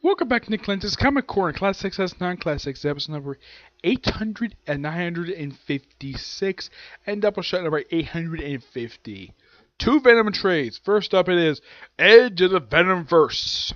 Welcome back to Nick Lenz's Comic Corner, Classics as Non-Classics, episode number 800 and 956, and Doubleshto number 850. Two Venom trades. First up it is Edge of the Venomverse.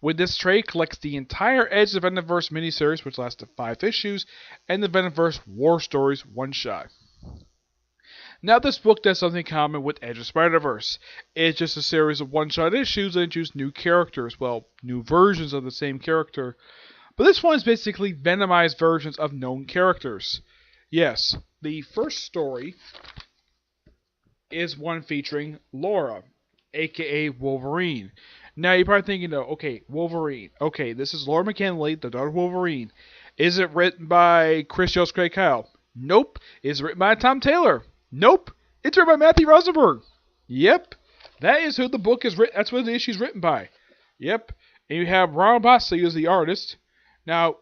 With this trade, collects the entire Edge of the Venomverse miniseries, which lasted 5 issues, and the Venomverse War Stories one-shot. Now, this book does something common with Edge of Spider-Verse. It's just a series of one-shot issues that introduce new characters, well, new versions of the same character. But this one is basically Venomized versions of known characters. Yes, the first story is one featuring Laura, aka Wolverine. Now, you're probably thinking, okay, Wolverine. Okay, this is Laura McKinley, the daughter of Wolverine. Is it written by Chris Yost Craig Kyle? Nope. Is it written by Tom Taylor? Nope. It's written by Matthew Rosenberg. Yep. That is who the book is written. That's what the issue is written by. Yep. And you have Ron Bosley as the artist. Now,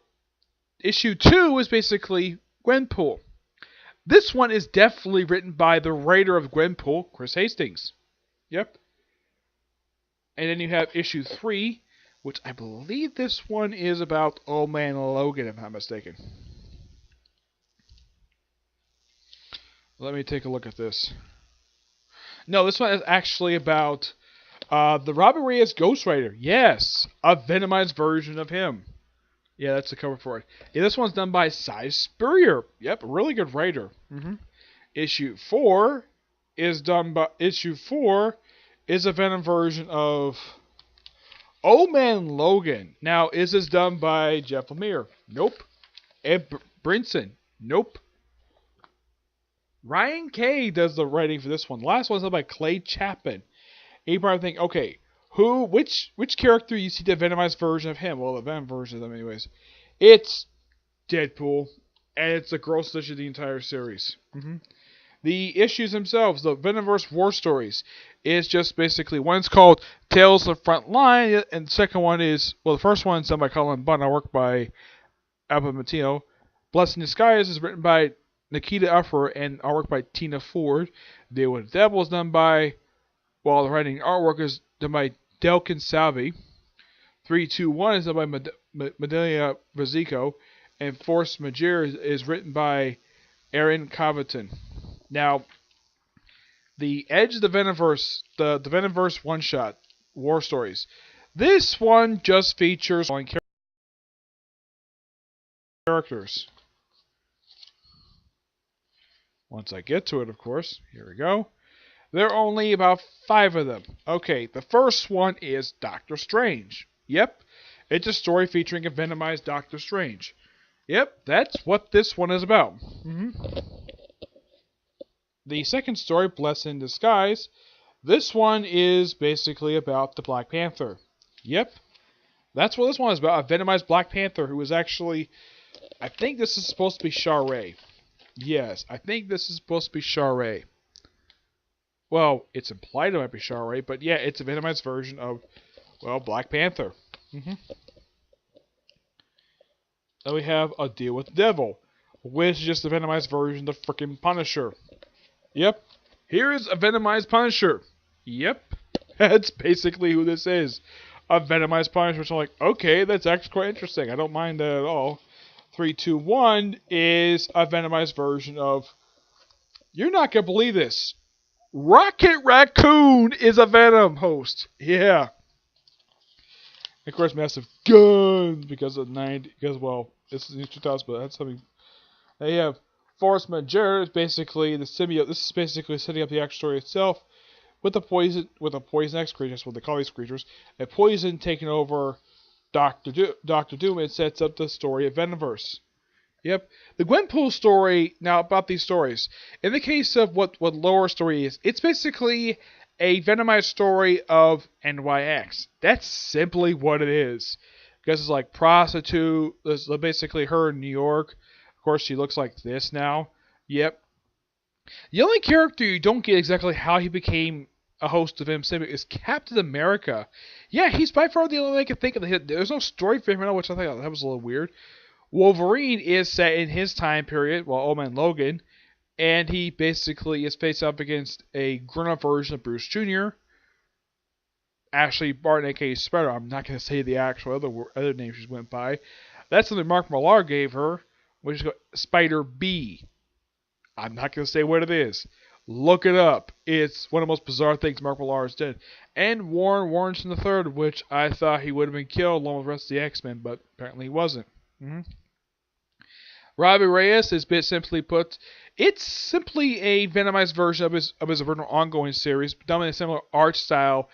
issue 2 is basically Gwenpool. This one is definitely written by the writer of Gwenpool, Chris Hastings. Yep. And then you have issue 3, which I believe this one is about Old Man Logan, if I'm not mistaken. Let me take a look at this. No, this one is actually about the Robert Reyes Ghost Rider. Yes, a Venomized version of him. Yeah, that's the cover for it. Yeah, this one's done by Cy Spurrier. Yep, a really good writer. Issue 4 is a Venom version of Old Man Logan. Now, is this done by Jeff Lemire? Nope. Ed Brinson? Nope. Ryan Kay does the writing for this one. The last one's done by Clay Chapman. And you probably think, okay, which character you see the Venomized version of him? Well, the Venom version of them anyways. It's Deadpool, and it's the grossest issue of the entire series. The issues themselves, the Venomverse War Stories, is just basically, one's called Tales of the Front Line, and the second one is, well, the first one's done by Colin Bunn, work by Albert Matino. Blessed in Disguise is written by Nikita Uffer and artwork by Tina Ford. Deal with the Devil is done by, well, the writing and artwork is done by Delkin Salvi. 321 is done by Medelia Vazico, and Force Majeure is written by Aaron Covington. Now, the Edge of the Venomverse, the Venomverse one-shot War Stories. This one just features characters. Once I get to it, of course. Here we go. There are only about 5 of them. Okay, the first one is Doctor Strange. Yep, it's a story featuring a Venomized Doctor Strange. Yep, that's what this one is about. The second story, Blessed in Disguise, this one is basically about the Black Panther. Yep, that's what this one is about, a Venomized Black Panther who is actually, I think this is supposed to be Shara. Yes, I think this is supposed to be Shara. Well, it's implied it might be Shara, but yeah, it's a Venomized version of, well, Black Panther. Then we have A Deal with the Devil, which is just a Venomized version of the frickin' Punisher. Yep, here's a Venomized Punisher. Yep, that's basically who this is. A Venomized Punisher. So I'm like, okay, that's actually quite interesting. I don't mind that at all. 321 is a Venomized version of, you're not going to believe this, Rocket Raccoon is a Venom host. Yeah. Of course, massive guns because of well, this is in 2000, but that's something. They have Force Majeure is basically the symbiote. This is basically setting up the actual story itself with a poison X creature. That's what they call these creatures. A poison taking over Doctor Doom. It sets up the story of Venomverse. Yep. The Gwenpool story, now about these stories. In the case of what Lower story is, it's basically a Venomized story of NYX. That's simply what it is. Because it's like prostitute, it's basically her in New York. Of course, she looks like this now. Yep. The only character you don't get exactly how he became a host of MCM is Captain America. Yeah, he's by far the only one I can think of. There's no story for him, which I think that was a little weird. Wolverine is set in his time period, well, Old Man Logan, and he basically is faced up against a grown-up version of Bruce Jr. Ashley Barton, aka Spider. I'm not going to say the actual other name she went by. That's something Mark Millar gave her, which is Spider B. I'm not going to say what it is. Look it up. It's one of the most bizarre things Mark Millar has done. And Warren Warrenson III, which I thought he would have been killed along with the rest of the X-Men, but apparently he wasn't. Robbie Reyes is simply put, it's simply a Venomized version of his original ongoing series, done in a similar art style,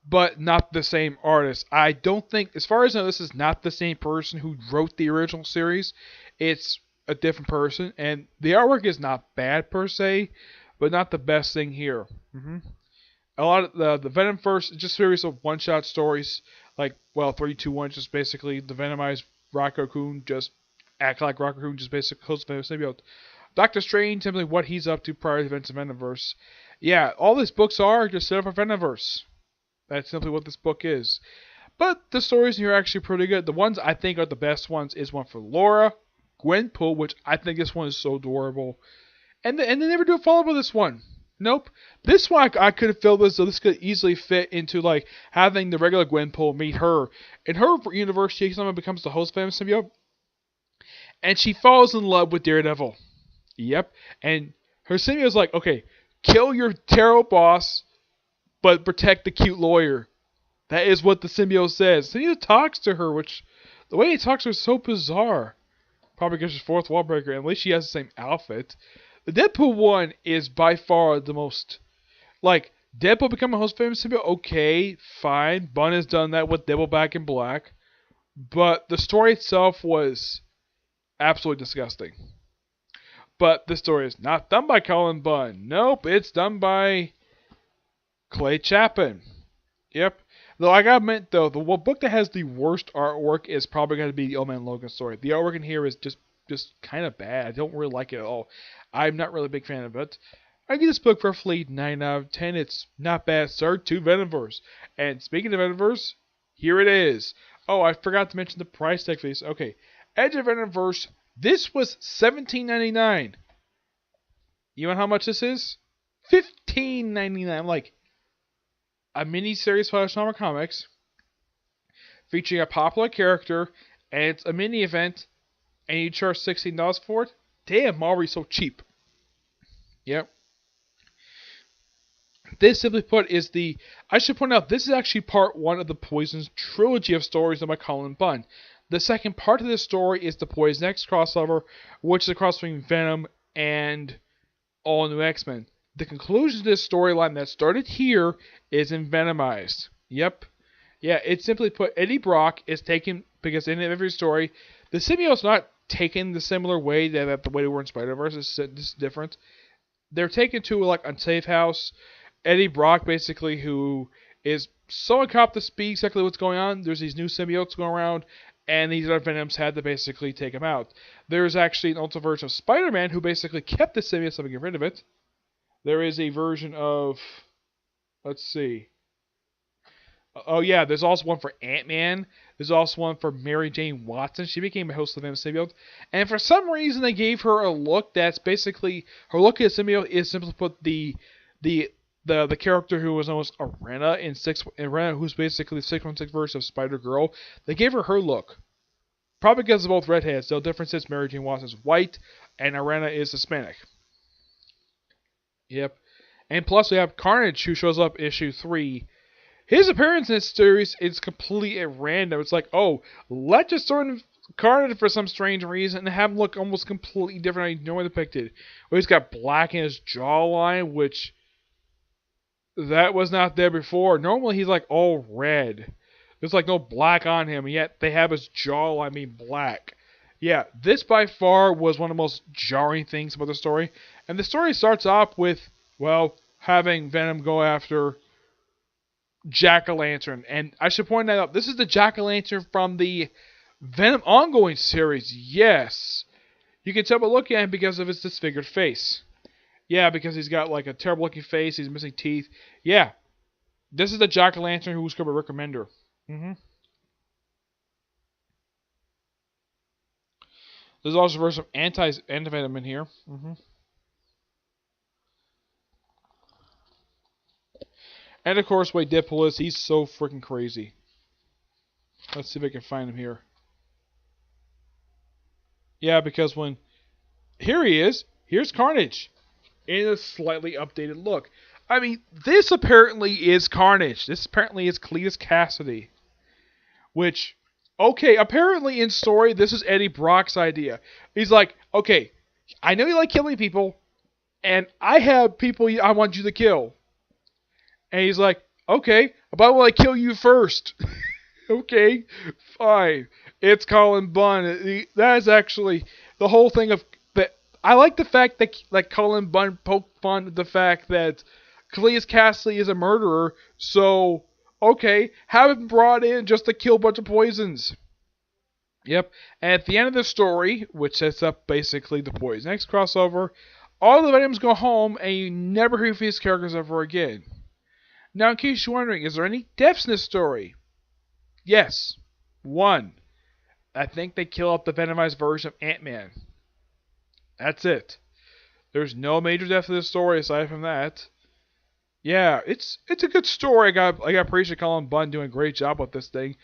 but not the same artist. I don't think, as far as I know, this is not the same person who wrote the original series. It's a different person, and the artwork is not bad per se, but not the best thing here. A lot of the Venomverse is just a series of one-shot stories, like, well, 3, 2, 1, just basically the Venomized Rock Raccoon just act like Rock Raccoon, just basically host of symbiote. Doctor Strange, simply what he's up to prior to the events of Venomverse. Yeah, all these books are just set up for Venomverse. That's simply what this book is. But the stories here are actually pretty good. The ones I think are the best ones is one for Laura, Gwenpool, which I think this one is so adorable. And they never do a follow-up with this one. Nope. This one I could have felt as though this could easily fit into like having the regular Gwenpool meet her. In her universe, she somehow becomes the host Venom symbiote. And she falls in love with Daredevil. Yep. And her symbiote's like, okay, kill your terrible boss, but protect the cute lawyer. That is what the symbiote says. Symbiote talks to her, which the way he talks to her is so bizarre. Probably because she's fourth wall breaker, and at least she has the same outfit. The Deadpool one is by far the most, like, Deadpool becoming a host famous symbiote, okay, fine. Bunn has done that with Deadpool Back in Black. But the story itself was absolutely disgusting. But the story is not done by Colin Bunn. Nope, it's done by Clay Chapin. Yep. Though I gotta admit, though, the book that has the worst artwork is probably going to be the Old Man Logan story. The artwork in here is just kind of bad. I don't really like it at all. I'm not really a big fan of it. I give this book roughly 9 out of 10. It's not bad, sir, to Venomverse. And speaking of Venomverse, here it is. Oh, I forgot to mention the price tag for these. Okay, Edge of Venomverse. This was $17.99. You know how much this is? $15.99. I'm like, a mini-series for Summer Comics featuring a popular character, and it's a mini event, and you charge $16 for it? Damn, Marvel's so cheap. Yep. This, simply put, is the... I should point out, this is actually part 1 of the Poison's trilogy of stories done by Colin Bunn. The second part of this story is the Poison X crossover, which is a cross between Venom and All New X-Men. The conclusion to this storyline that started here is in Venomized. Yep. Yeah, it's simply put, Eddie Brock is taken, because in every story, the symbiote's not taken the similar way that the way they were in Spider-Verse. This is different. They're taken to, like, unsafe house. Eddie Brock, basically, who is so uncompetent to speak exactly what's going on. There's these new symbiotes going around, and these other Venoms had to basically take him out. There's actually an alternate version of Spider-Man who basically kept the symbiote so they could get rid of it. There is a version of, let's see. Oh yeah, there's also one for Ant-Man. There's also one for Mary Jane Watson. She became a host of the symbiote. And for some reason they gave her a look that's basically, her look as symbiote is simply put the character who was almost Arena who's basically the 616 version of Spider-Girl. They gave her look. Probably because of both redheads. The difference is Mary Jane Watson is white and Arena is Hispanic. Yep. And plus we have Carnage, who shows up issue 3. His appearance in this series is completely at random. It's like, oh, let's just throw in Carnage for some strange reason and have him look almost completely different than he's normally depicted. Well, he's got black in his jawline, which that was not there before. Normally he's like all red. There's like no black on him, and yet they have his jawline being black. Yeah, this by far was one of the most jarring things about the story. And the story starts off with, well, having Venom go after Jack-O-Lantern. And I should point that out. This is the Jack-O-Lantern from the Venom ongoing series. Yes. You can tell by looking at him because of his disfigured face. Yeah, because he's got like a terrible looking face. He's missing teeth. Yeah. This is the Jack-O-Lantern who was called by Rick Remender. There's also a version of Anti-Venom in here. And of course, the way Deadpool is, he's so freaking crazy. Let's see if I can find him here. Yeah, because when... Here he is. Here's Carnage. In a slightly updated look. I mean, this apparently is Carnage. This apparently is Cletus Cassidy. Which, okay, apparently in story, this is Eddie Brock's idea. He's like, okay, I know you like killing people, and I have people I want you to kill. And he's like, okay, but will I kill you first? Okay, fine. It's Colin Bunn. That is actually the whole thing of that. I like the fact that like Colin Bunn poked fun at the fact that Cletus Cassidy is a murderer. So okay, have him brought in just to kill a bunch of poisons. Yep. And at the end of the story, which sets up basically the Poison X crossover, all the Venoms go home, and you never hear from these characters ever again. Now, in case you're wondering, is there any deaths in this story? Yes. One. I think they kill up the Venomized version of Ant-Man. That's it. There's no major death in this story aside from that. Yeah, it's a good story. I got appreciate Colin Bunn doing a great job with this thing.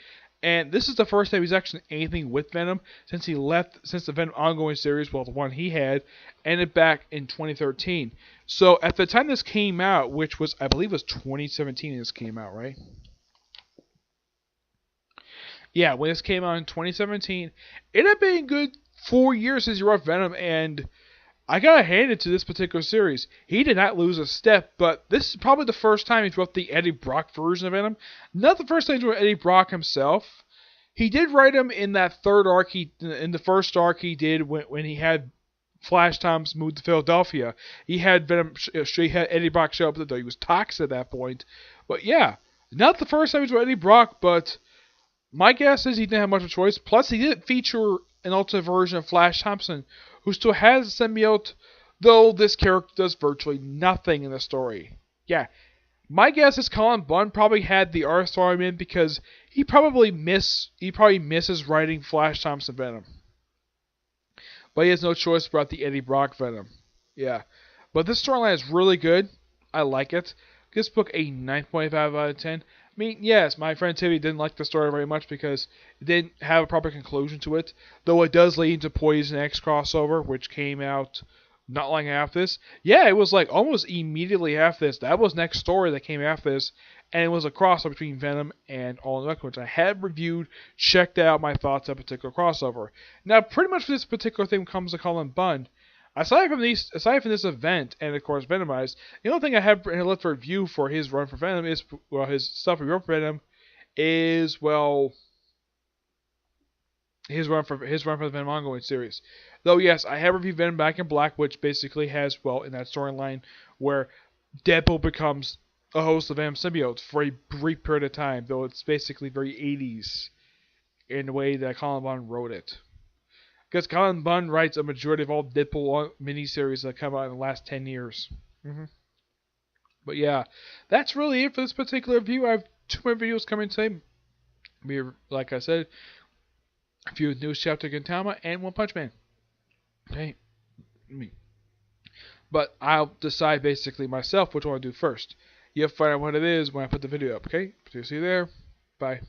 And this is the first time he's actually done anything with Venom since the Venom ongoing series, well, the one he had, ended back in 2013. So at the time this came out, which was, I believe, was 2017 this came out, right? Yeah, when this came out in 2017, it had been a good 4 years since he wrote Venom, and I gotta hand it to this particular series. He did not lose a step, but this is probably the first time he wrote the Eddie Brock version of Venom. Not the first time he wrote Eddie Brock himself. He did write him in that third arc. In the first arc he did when he had Flash Thompson moved to Philadelphia. He had Venom. He had Eddie Brock show up, though he was toxic at that point. But yeah, not the first time he wrote Eddie Brock, but my guess is he didn't have much of a choice. Plus, he did feature an alternate version of Flash Thompson, who still has a symbiote, though this character does virtually nothing in the story. Yeah, my guess is Colin Bunn probably had the art story in because he probably misses writing Flash Thompson Venom. But he has no choice about the Eddie Brock Venom. Yeah, but this storyline is really good. I like it. This book a 9.5 out of 10. I mean, yes, my friend Timmy didn't like the story very much because it didn't have a proper conclusion to it, though it does lead into Poison X crossover, which came out not long after this. Yeah, it was like almost immediately after this. That was next story that came after this, and it was a crossover between Venom and All in All, which I had reviewed, checked out my thoughts on a particular crossover. Now, pretty much for this particular thing comes to Colin Bunn. Aside from this event, and of course Venomized, the only thing I have left for review for his run for Venom is, well, his stuff he wrote for Venom is, well, his run for the Venom ongoing series. Though yes, I have reviewed Venom Back in Black, which basically has, well, in that storyline where Deadpool becomes a host of Venom symbiotes for a brief period of time, though it's basically very 80s in the way that Colin Bunn wrote it. Because Colin Bunn writes a majority of all Deadpool miniseries that come out in the last 10 years. But yeah, that's really it for this particular review. I have 2 more videos coming today. Like I said, a few news chapter Gintama and One Punch Man. Okay. But I'll decide basically myself which one to do first. You'll find out what it is when I put the video up, okay? See you there. Bye.